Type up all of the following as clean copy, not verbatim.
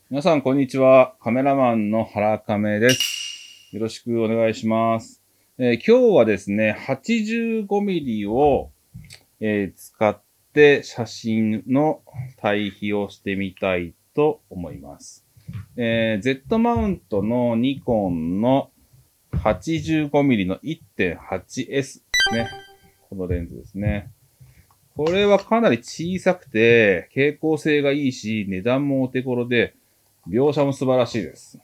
皆さん、こんにちは。カメラマンの原亀です。よろしくお願いします。今日はですね、85ミリを、使って写真の対比をしてみたいと思います。Z マウントのニコンの85ミリの 1.8S ですね。このレンズですね。これはかなり小さくて、傾向性がいいし、値段もお手頃で、描写も素晴らしいです。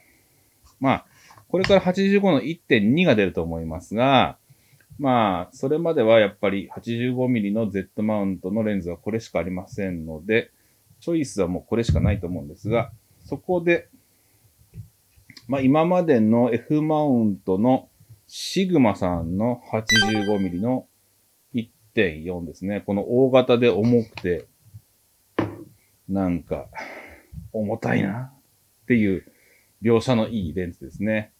まあ、これから85の 1.2 が出ると思いますが、まあ、それまではやっぱり 85mm の Z マウントのレンズはこれしかありませんので、チョイスはもうこれしかないと思うんですが、そこで、まあ今までの F マウントのシグマさんの 85mm の 1.4 ですね。この大型で重くて、なんか、重たいなっていう描写のいいレンズですね。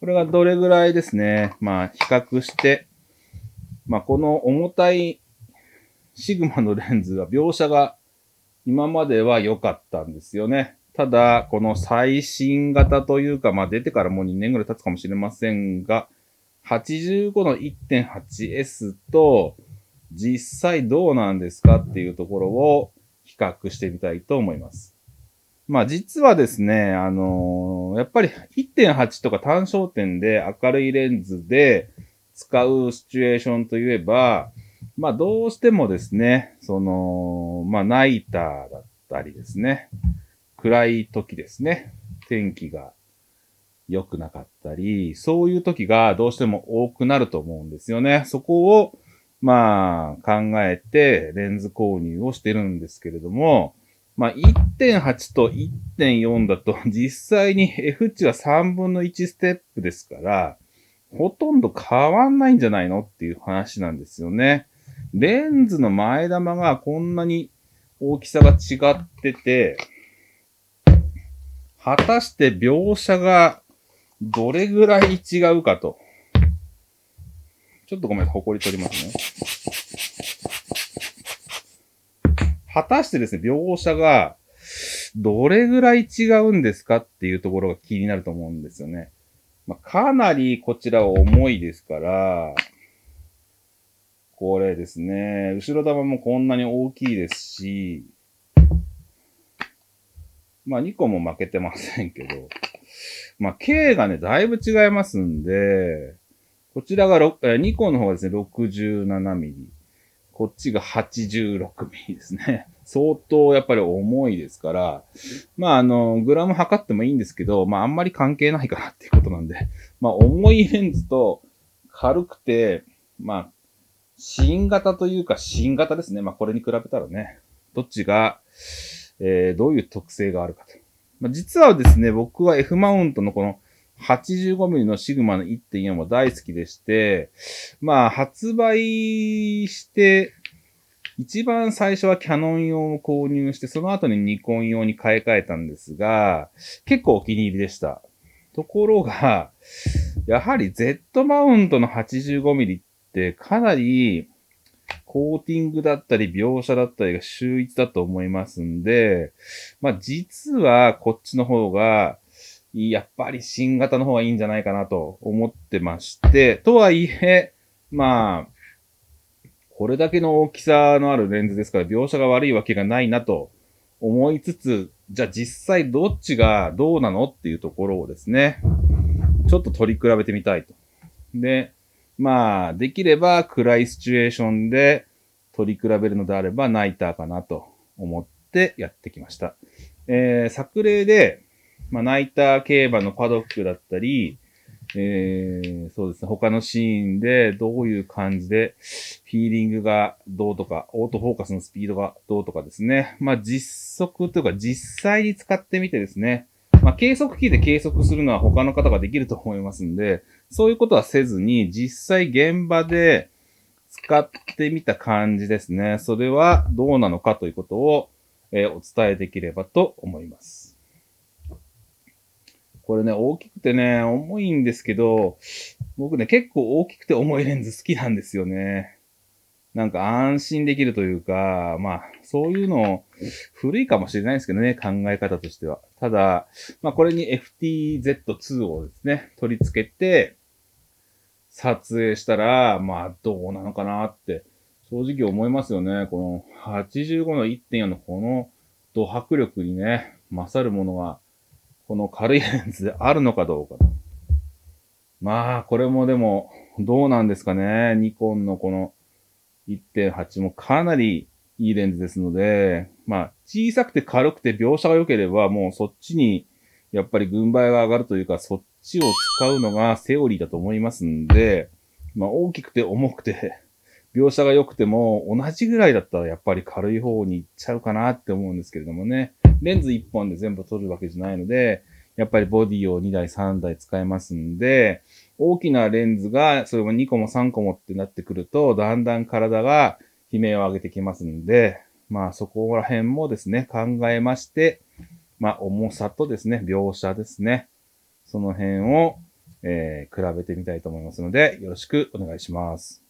これがどれぐらいですね。まあ、比較して、まあ、この重たいシグマのレンズは描写が今までは良かったんですよね。ただ、この最新型というか、まあ出てからもう2年ぐらい経つかもしれませんが、85の 1.8S と実際どうなんですかっていうところを比較してみたいと思います。まあ実はですね、やっぱり1.8とか単焦点で明るいレンズで使うシチュエーションといえば、まあどうしてもですね、まあナイターだったりですね、暗い時ですね、天気が良くなかったり、そういう時がどうしても多くなると思うんですよね。そこを、まあ考えてレンズ購入をしてるんですけれども、まあ、1.8 と 1.4 だと実際に F 値は3分の1ステップですから、ほとんど変わんないんじゃないのっていう話なんですよね。レンズの前玉がこんなに大きさが違ってて、果たして描写がどれぐらい違うかと。ちょっとごめん、ほこり取りますね。果たしてですね、描写がどれぐらい違うんですかっていうところが気になると思うんですよね。まあ、かなりこちらは重いですから、これですね、後ろ玉もこんなに大きいですし、まあ2個も負けてませんけど、まあ K がね、だいぶ違いますんで、こちらが2個の方がですね、67ミリ。こっちが86ミリですね。相当やっぱり重いですから、まあグラム測ってもいいんですけど、まああんまり関係ないかなっていうことなんで、まあ重いレンズと軽くて、まあ新型というか新型ですね。まあこれに比べたらね、どっちが、どういう特性があるかと。まあ、実はですね、僕は F マウントのこの 85mm のシグマの1.4も大好きでして、まあ発売して、一番最初はキャノン用を購入して、その後にニコン用に買い替えたんですが、結構お気に入りでした。ところが、やはり Z マウントの 85mm ってかなりコーティングだったり描写だったりが秀逸だと思いますんで、まあ実はこっちの方が、やっぱり新型の方がいいんじゃないかなと思ってまして、とはいえ、まあ、これだけの大きさのあるレンズですから描写が悪いわけがないなと思いつつ、じゃあ実際どっちがどうなのっていうところをですね、ちょっと取り比べてみたいと。で、まあ、できれば暗いシチュエーションで取り比べるのであればナイターかなと思ってやってきました。作例で、まあ、ナイター競馬のパドックだったり、そうですね、他のシーンでどういう感じで、フィーリングがどうとか、オートフォーカスのスピードがどうとかですね。まあ実測というか実際に使ってみてですね。まあ計測器で計測するのは他の方ができると思いますんで、そういうことはせずに、実際現場で使ってみた感じですね。それはどうなのかということを、お伝えできればと思います。これね、大きくてね、重いんですけど、僕ね、結構大きくて重いレンズ好きなんですよね。なんか安心できるというか、まあ、そういうの、古いかもしれないですけどね、考え方としては。ただ、まあ、これに FTZ2 をですね、取り付けて、撮影したら、まあ、どうなのかなって、正直思いますよね。この85の 1.4 のこの、ド迫力にね、勝るものが、この軽いレンズであるのかどうか。まあ、これもでも、どうなんですかね。ニコンのこの 1.8 もかなりいいレンズですので、まあ、小さくて軽くて描写が良ければ、もうそっちに、やっぱり軍配が上がるというか、そっちを使うのがセオリーだと思いますんで、まあ、大きくて重くて、描写が良くても、同じぐらいだったらやっぱり軽い方に行っちゃうかなって思うんですけれどもね。レンズ1本で全部撮るわけじゃないので、やっぱりボディを2台3台使えますんで、大きなレンズが、それも2個も3個もってなってくると、だんだん体が悲鳴を上げてきますんで、まあそこら辺もですね、考えまして、まあ重さとですね、描写ですね、その辺を、比べてみたいと思いますので、よろしくお願いします。